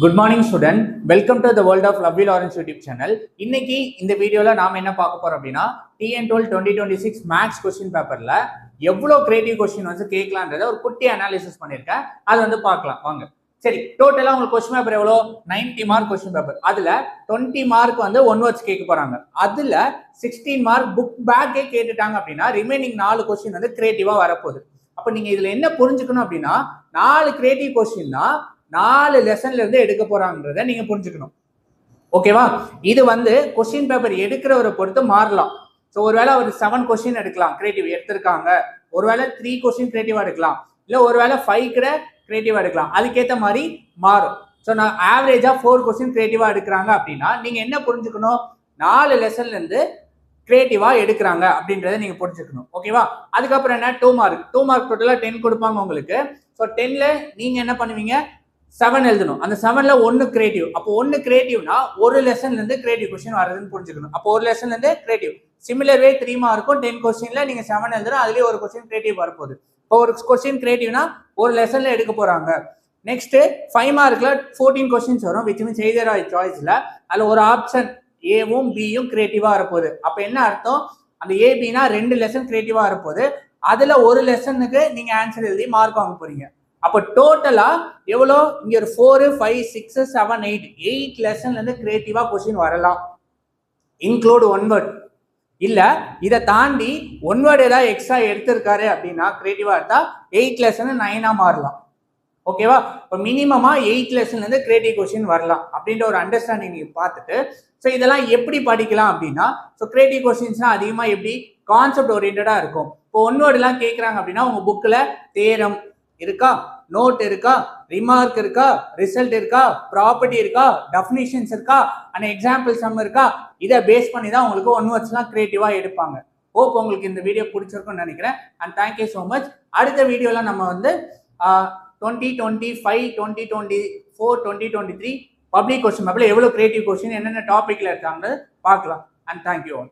Good morning student, welcome to the world of lovely Lawrence YouTube channel. இன்னைக்கு இந்த வீடியோவில் நாம் என்ன பார்க்க போறோம் அப்படின்னா TN12 2026 மேக்ஸ் கொஸ்டின் பேப்பர்ல எவ்வளோ கிரியேட்டிவ் கொஸ்டின் வந்து கேட்கலான்றத ஒரு குட்டி அனாலிசிஸ் பண்ணியிருக்கேன். அதை வந்து பார்க்கலாம் வாங்க. சரி, டோட்டலாக உங்களுக்கு கொஸ்டின் பேப்பர் எவ்வளோ? 90 மார்க் கொஸ்டின் பேப்பர். அதில் 20 மார்க் வந்து ஒன் வேர்ட்ஸ் கேட்க போறாங்க. அதில் 16 மார்க் புக் பேக்கே கேட்டுட்டாங்க அப்படின்னா ரிமைனிங் 4 கொஸ்டின் வந்து கிரியேட்டிவாக வரப்போகுது. அப்போ நீங்கள் இதில் என்ன புரிஞ்சுக்கணும் அப்படின்னா 4 கிரியேட்டிவ் கொஸ்டின் தான் 4 லெசன்ல இருந்து எடுக்க போறாங்கன்றத நீங்க புரிஞ்சுக்கணும். ஓகேவா? இது வந்து கொஸ்டின் பேப்பர் எடுக்கிறவரை பொறுத்து மாறலாம். ஸோ ஒருவேளை ஒரு 7 கொஸ்டின் எடுக்கலாம் கிரியேட்டிவ் எடுத்திருக்காங்க, ஒருவேளை 3 கொஸ்டின் கிரியேட்டிவா எடுக்கலாம், இல்லை ஒருவேளை 5 கூட கிரியேட்டிவா எடுக்கலாம். அதுக்கேற்ற மாதிரி மாறும். ஸோ நான் ஆவரேஜா 4 கொஸ்டின் கிரியேட்டிவா எடுக்கிறாங்க அப்படின்னா நீங்க என்ன புரிஞ்சுக்கணும்? 4 லெசன்ல இருந்து கிரியேட்டிவா எடுக்கிறாங்க அப்படின்றத நீங்க புரிஞ்சுக்கணும். ஓகேவா? அதுக்கப்புறம் என்ன, 2 மார்க் டோட்டலா 10 கொடுப்பாங்க உங்களுக்கு. ஸோ 10ல நீங்க என்ன பண்ணுவீங்க? 7 எழுதணும். அந்த 7ல 1 கிரியேட்டிவ். அப்போ 1 கிரியேட்டிவ்னா ஒரு லெசன்ல இருந்து கிரியேட்டிவ் கொஸ்டின் வருதுன்னு புரிஞ்சுக்கணும். அப்போ ஒரு லெசன்ல இருந்து கிரியேட்டிவ். சிமிலர் வே 3 மார்க்கும் 10 கொஸ்டின்ல நீங்க 7 எழுதுறோம், அதுலயே ஒரு கொஸ்டின் கிரியேட்டிவ் வரப்போகுது. இப்போ ஒரு கொஸ்டின் கிரியேட்டிவ்னா ஒரு லெசன்ல எடுக்க போறாங்க. நெக்ஸ்ட் 5 மார்க்ல 14 கொஸ்டின்ஸ் வரும், விச் மீன்ஸ் எய்தர் ஆர் சாய்ஸ்ல அதுல ஒரு ஆப்ஷன் ஏவும் பியும் கிரியேட்டிவா வரப்போகுது. அப்ப என்ன அர்த்தம்? அந்த ஏபினா 2 லெசன் கிரியேட்டிவா வரப்போகுது. அதுல ஒரு லெசனுக்கு நீங்க ஆன்சர் எழுதி மார்க் வாங்க போறீங்க. அப்போ டோட்டலா எவ்வளோ? இங்க ஒரு 4 5 6 7 8 லெசன்ல இருந்து கிரியேட்டிவா கொஸ்டின் வரலாம், இன்க்ளூட் ஒன் வேர்ட். இல்ல இதை தாண்டி ஒன் வேர்ட் ஏதாவது எக்ஸ்ட்ரா எடுத்திருக்காரு அப்படின்னா கிரியேட்டிவா எடுத்தா 8 லெசன் 9 மாறலாம். ஓகேவா? இப்போ மினிமமா 8 லெசன்ல இருந்து கிரியேட்டிவ் கொஸ்டின் வரலாம் அப்படின்ற ஒரு அண்டர்ஸ்டாண்டிங் நீங்க பார்த்துட்டு, ஸோ இதெல்லாம் எப்படி படிக்கலாம் அப்படின்னா, ஸோ கிரியேட்டிவ் கொஸ்டின்ஸ்லாம் அதிகமா எப்படி கான்செப்ட் ஓரியன்டா இருக்கும். இப்போ ஒன் வேர்ட் எல்லாம் கேட்கறாங்க அப்படின்னா உங்க புக்ல தேரம் இருக்கா, நோட் இருக்கா, ரிமார்க் இருக்கா, ரிசல்ட் இருக்கா, ப்ராப்பர்ட்டி இருக்கா, டெஃபினிஷன்ஸ் இருக்கா, அண்ட் எக்ஸாம்பிள் சம் இருக்கா, இதை பேஸ் பண்ணி தான் உங்களுக்கு ஒன் வேர்ட்ஸ்லாம் கிரியேட்டிவா எடுப்பாங்க. ஹோப் உங்களுக்கு இந்த வீடியோ பிடிச்சிருக்கும்னு நினைக்கிறேன். And thank you so much. அடுத்த வீடியோல நம்ம வந்து 2025 2024 2023 பப்ளிக் கொஸ்டின் பேப்பர்ல எவ்வளவு கிரியேட்டிவ் கொஸ்டின் என்னென்ன டாபிக்ல இருக்காங்க பார்க்கலாம். And thank you all.